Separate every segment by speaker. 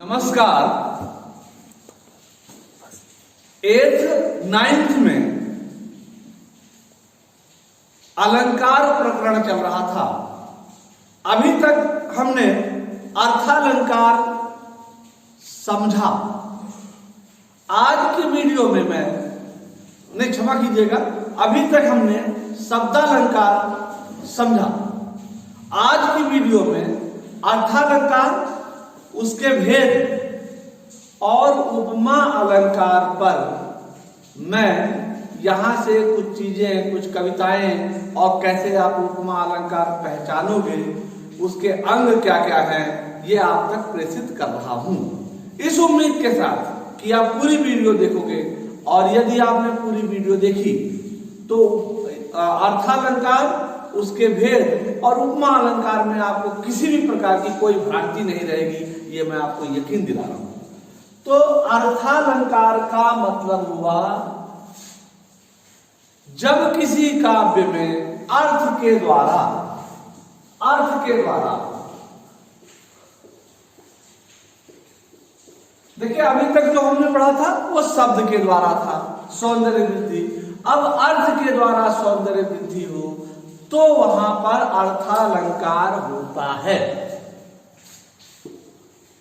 Speaker 1: नमस्कार। 8th 9th में अलंकार प्रकरण चल रहा था। अभी तक हमने अर्थालंकार समझा। आज की वीडियो में नहीं, क्षमा कीजिएगा, अभी तक हमने शब्दालंकार समझा। आज की वीडियो में अर्थालंकार, उसके भेद और उपमा अलंकार पर मैं यहां से कुछ चीजें, कुछ कविताएं और कैसे आप उपमा अलंकार पहचानोगे, उसके अंग क्या क्या हैं, ये आप तक प्रेषित कर रहा हूं, इस उम्मीद के साथ कि आप पूरी वीडियो देखोगे। और यदि आपने पूरी वीडियो देखी तो अर्थालंकार, उसके भेद और उपमा अलंकार में आपको किसी भी प्रकार की कोई भ्रांति नहीं रहेगी, ये मैं आपको यकीन दिला रहा हूं। तो अर्थालंकार का मतलब हुआ जब किसी काव्य में अर्थ के द्वारा देखिए, अभी तक जो हमने पढ़ा था वो शब्द के द्वारा था, सौंदर्य वृद्धि। अब अर्थ के द्वारा सौंदर्य वृद्धि हो तो वहां पर अर्थालंकार होता है।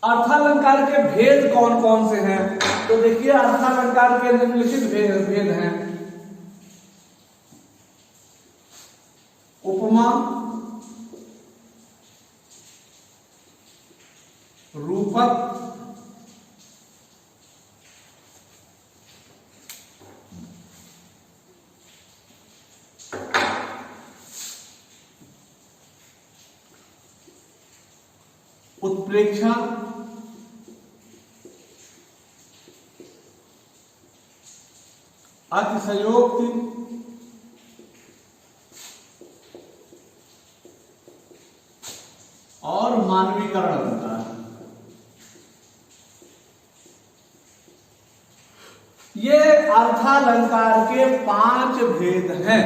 Speaker 1: अर्थालंकार के भेद कौन कौन से हैं? तो देखिए, अर्थालंकार के निम्नलिखित भेद हैं। उपमा, रूपक, उत्प्रेक्षा, अतिशयोक्ति, और मानवीकरण अलंकार। ये अर्थालंकार के 5 भेद हैं।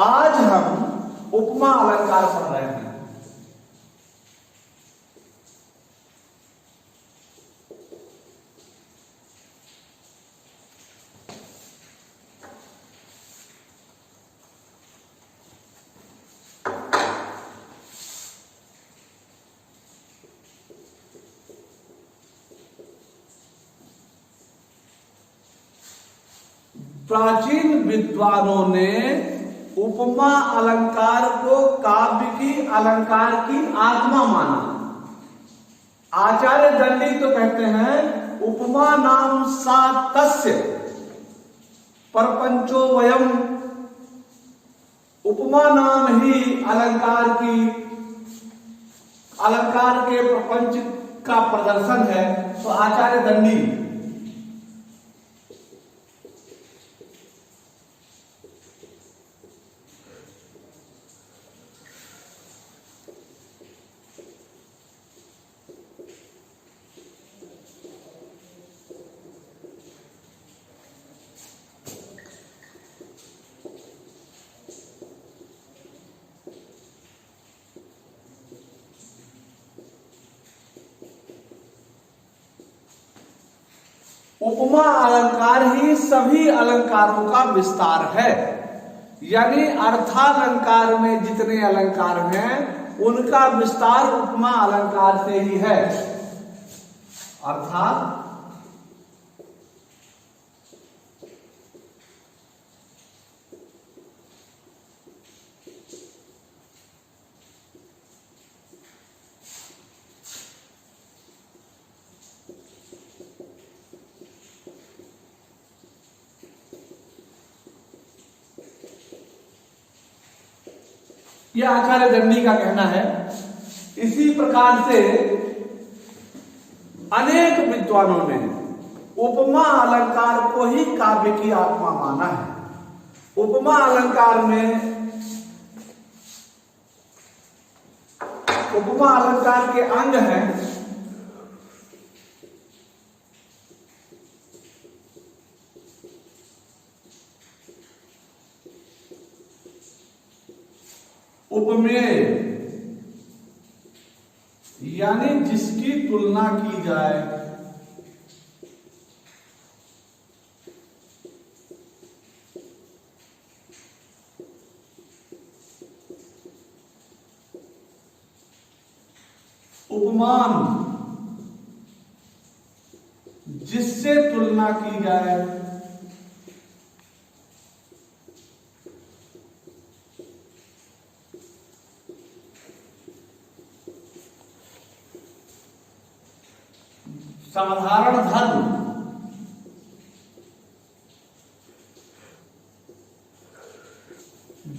Speaker 1: आज हम उपमा अलंकार पढ़ रहे हैं। प्राचीन विद्वानों ने उपमा अलंकार को काव्य की अलंकार की आत्मा माना। आचार्य दंडी तो कहते हैं उपमा नाम सा तस्य परपंचो वयम। उपमा नाम ही अलंकार के प्रपंच का प्रदर्शन है। तो आचार्य दंडी उपमा अलंकार ही सभी अलंकारों का विस्तार है। यानी अर्थालंकार में जितने अलंकार हैं उनका विस्तार उपमा अलंकार से ही है। अर्थात यह आचार्य दंडी का कहना है। इसी प्रकार से अनेक विद्वानों ने उपमा अलंकार को ही काव्य की आत्मा माना है। उपमा अलंकार के अंग हैं उपमेय, यानी जिसके जिसकी तुलना की जाए उपमान, जिससे तुलना की जाए साधारण धर्म,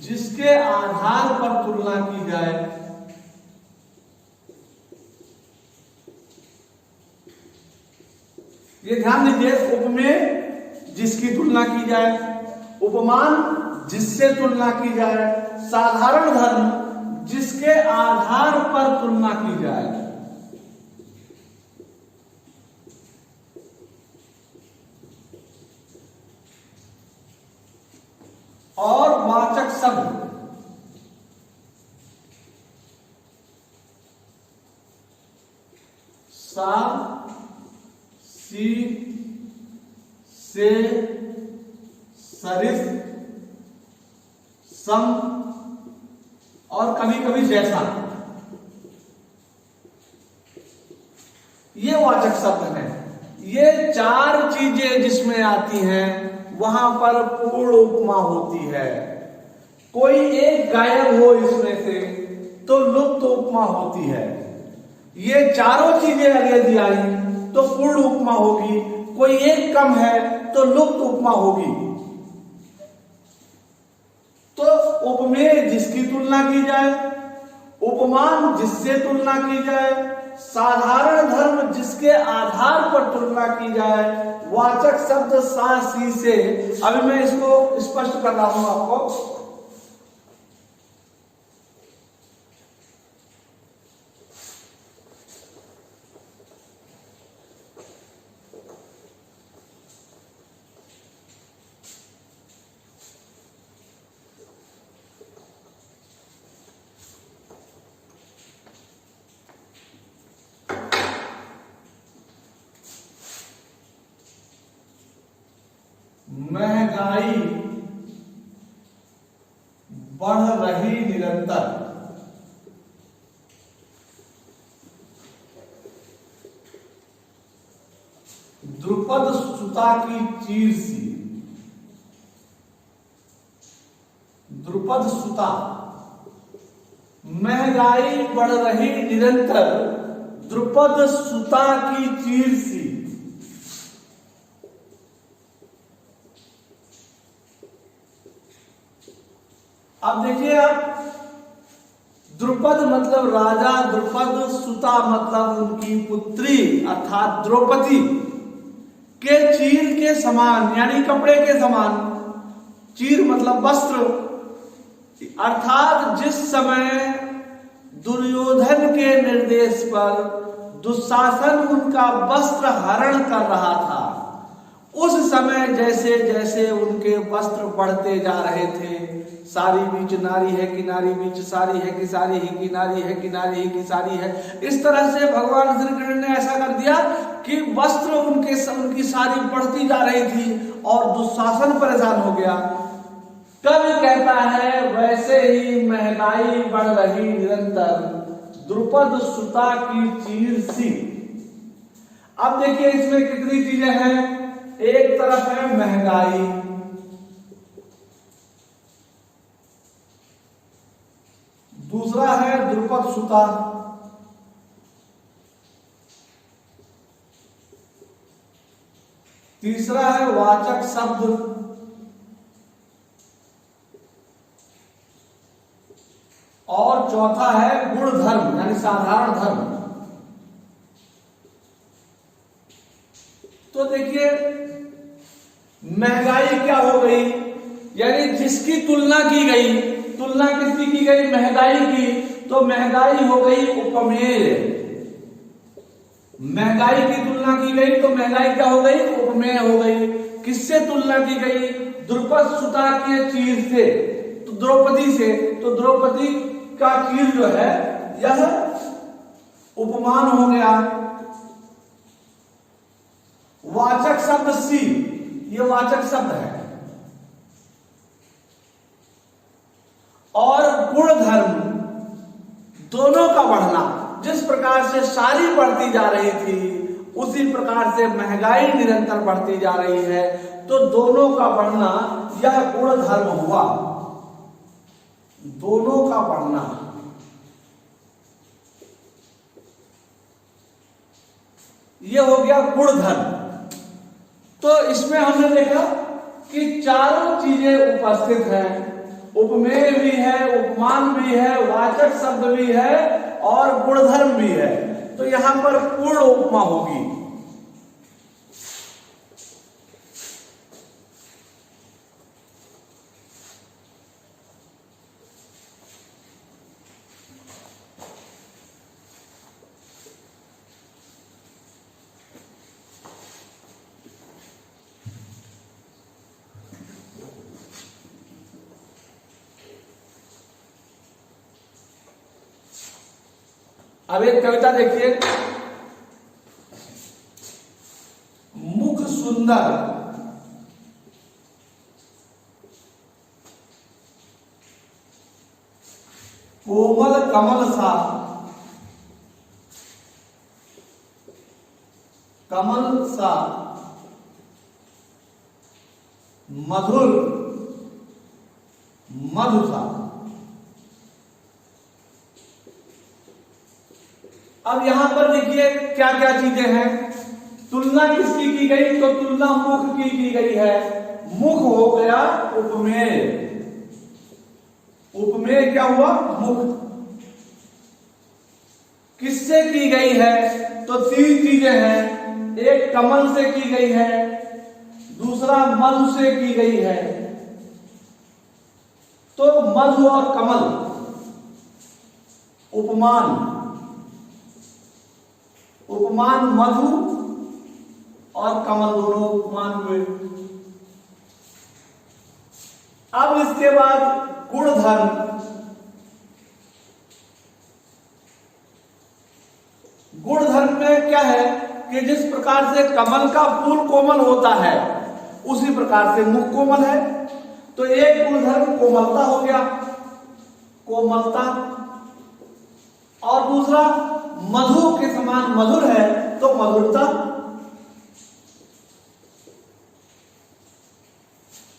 Speaker 1: जिसके आधार पर तुलना की जाए ये ध्यान दीजिए, उपमेय जिसकी तुलना की जाए, उपमान जिससे तुलना की जाए, साधारण धर्म जिसके आधार पर तुलना की जाए। और वाचक शब्द सा, सी, से, सरिस, सम और कभी कभी जैसा, ये वाचक शब्द है। ये चार चीजें जिसमें आती हैं वहां पर पूर्ण उपमा होती है। कोई एक गायब हो इसमें से तो लुप्त उपमा होती है। ये चारों चीजें अगर यदि आई तो पूर्ण उपमा होगी, कोई एक कम है तो लुप्त उपमा होगी। तो उपमेय जिसकी तुलना की जाए, उपमान जिससे तुलना की जाए, साधारण धर्म जिसके आधार पर तुलना की जाए, वाचक शब्द सा, सी, से। अभी मैं इसको स्पष्ट कर रहा हूं आपको। महंगाई बढ़ रही निरंतर, द्रुपद सुता की चीर सी। द्रुपद सुता, महंगाई बढ़ रही निरंतर, द्रुपद सुता की चीर सी। अब देखिए, आप द्रुपद मतलब राजा, द्रुपद सुता मतलब उनकी पुत्री अर्थात द्रौपदी के चीर के समान, यानी कपड़े के समान। चीर मतलब वस्त्र, अर्थात जिस समय दुर्योधन के निर्देश पर दुशासन उनका वस्त्र हरण कर रहा था, उस समय जैसे जैसे उनके वस्त्र बढ़ते जा रहे थे, सारी बीच नारी है कि नारी बीच सारी है कि सारी ही की नारी है कि नारी ही की सारी है, इस तरह से भगवान श्री कृष्ण ने ऐसा कर दिया कि वस्त्र उनकी सारी बढ़ती जा रही थी और दुशासन परेशान हो गया। कवि कहता है वैसे ही महंगाई बढ़ रही निरंतर, द्रुपद सुता की चीर सी। अब देखिए इसमें कितनी चीजें हैं। एक तरफ है महंगाई, दूसरा है द्रुपद सुता, तीसरा है वाचक शब्द, और चौथा है गुण धर्म यानी साधारण धर्म। तो देखिए महंगाई क्या हो गई, यानी जिसकी तुलना की गई, तुलना किसकी की गई, महंगाई की, तो महंगाई हो गई उपमेय। महंगाई की तुलना की गई तो महंगाई क्या हो गई, उपमेय हो गई। किससे तुलना की गई, द्रुपद सुता के चीर से, तो द्रौपदी से, तो द्रौपदी का चीर जो है यह उपमान हो गया। वाचक शब्द सी, ये वाचक शब्द है। और गुणधर्म, दोनों का बढ़ना। जिस प्रकार से सारी बढ़ती जा रही थी उसी प्रकार से महंगाई निरंतर बढ़ती जा रही है, तो दोनों का बढ़ना यह गुणधर्म हुआ। दोनों का बढ़ना, यह हो गया गुणधर्म। तो इसमें हमने देखा कि चारों चीजें उपस्थित हैं। उपमेय भी है, उपमान भी है, वाचक शब्द भी है और गुणधर्म भी है। तो यहां पर पूर्ण उपमा होगी। अब एक कविता देखिए। मुख सुंदर, कोमल कमल सा, कमल सा, मधुर मधु सा। अब यहां पर देखिए क्या क्या चीजें हैं। तुलना किसकी की गई? तो तुलना मुख की गई है। मुख हो गया उपमेय। उपमेय क्या हुआ? मुख। किससे की गई है? तो तीन चीजें हैं। एक कमल से की गई है, दूसरा मधु से की गई है। तो मधु और कमल उपमान, उपमान मधु और कमल दोनों उपमान हुए। अब इसके बाद गुणधर्म। गुणधर्म में क्या है कि जिस प्रकार से कमल का फूल कोमल होता है उसी प्रकार से मुख कोमल है। तो एक गुणधर्म कोमलता हो गया, कोमलता। और दूसरा मधु के समान मधुर है तो मधुरता।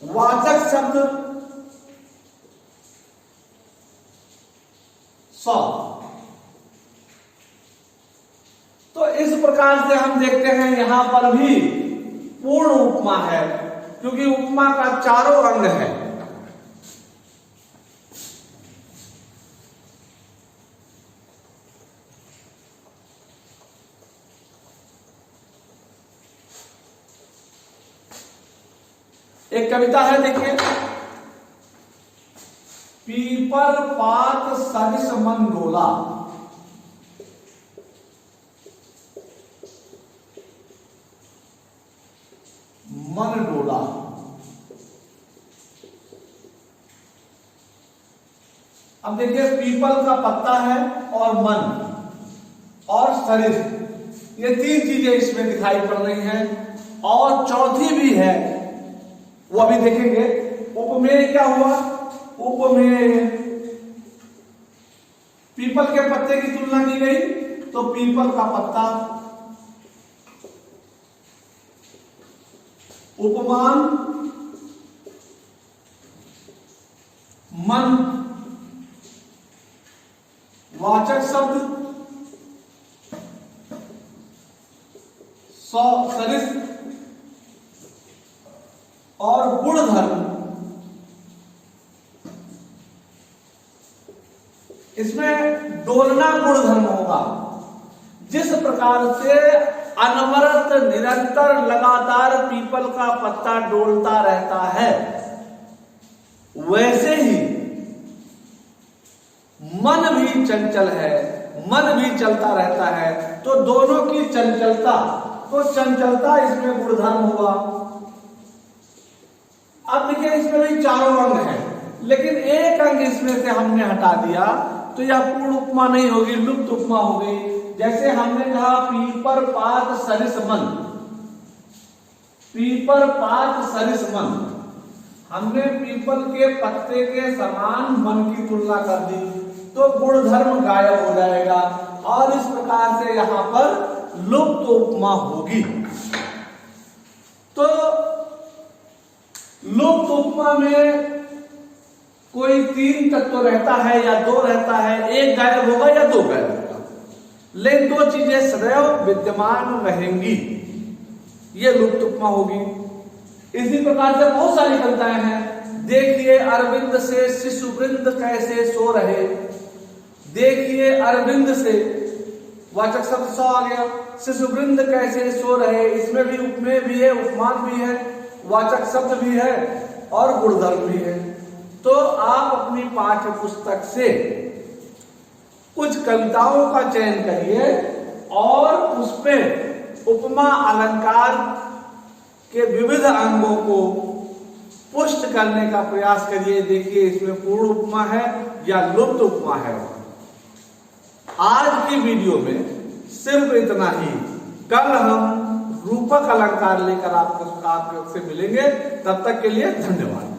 Speaker 1: वाचक शब्द सौ। तो इस प्रकार से हम देखते हैं यहां पर भी पूर्ण उपमा है, क्योंकि उपमा का चारों अंग है। एक कविता है देखिए। पीपर पात सरिस मन डोला, मन डोला। अब देखिए पीपल का पत्ता है और मन और सरिस, ये तीन चीजें इसमें दिखाई पड़ रही हैं। और चौथी भी है, वो अभी देखेंगे। उपमेय क्या हुआ? उपमेय पीपल के पत्ते की तुलना की गई तो पीपल का पत्ता। उपमान मन, वाचक शब्द सौ सरिस और गुणधर्म। इसमें डोलना गुणधर्म होगा। जिस प्रकार से अनवरत निरंतर लगातार पीपल का पत्ता डोलता रहता है, वैसे ही मन भी चंचल है, मन भी चलता रहता है। तो दोनों की चंचलता, तो चंचलता इसमें गुणधर्म हुआ। अब देखिए इसमें भी चारों अंग हैं, लेकिन एक अंग इसमें से हमने हटा दिया तो यह पूर्ण उपमा नहीं होगी, लुप्त उपमा हो गई। जैसे हमने कहा पीपर पात सरिस मन, पीपर पात सरिस मन, हमने पीपल के पत्ते के समान मन की तुलना कर दी तो गुणधर्म गायब हो जाएगा और इस प्रकार से यहां पर लुप्त उपमा होगी। तो लुप्त उपमा में कोई 3 तत्व रहता है या 2 रहता है, एक गायब होगा या 2 गायब होगा, लेकिन 2 चीजें सदैव विद्यमान रहेंगी, ये लुप्त उपमा होगी। इसी प्रकार से बहुत सारी कविताएं हैं। देखिए अरविंद से शिशुवृंद कैसे सो रहे, देखिए अरविंद से वाचक शब्द सो आ गया, शिशुवृंद कैसे सो रहे, इसमें भी उपमेय भी है, उपमान भी है, वाचक शब्द भी है और गुणधर्म भी है। तो आप अपनी पाठ्य पुस्तक से कुछ कविताओं का चयन करिए और उसमें उपमा अलंकार के विविध अंगों को पुष्ट करने का प्रयास करिए। देखिए इसमें पूर्ण उपमा है या लुप्त उपमा है। आज की वीडियो में सिर्फ इतना ही। कल हम रूपक अलंकार लेकर आपसे मिलेंगे। तब तक के लिए धन्यवाद।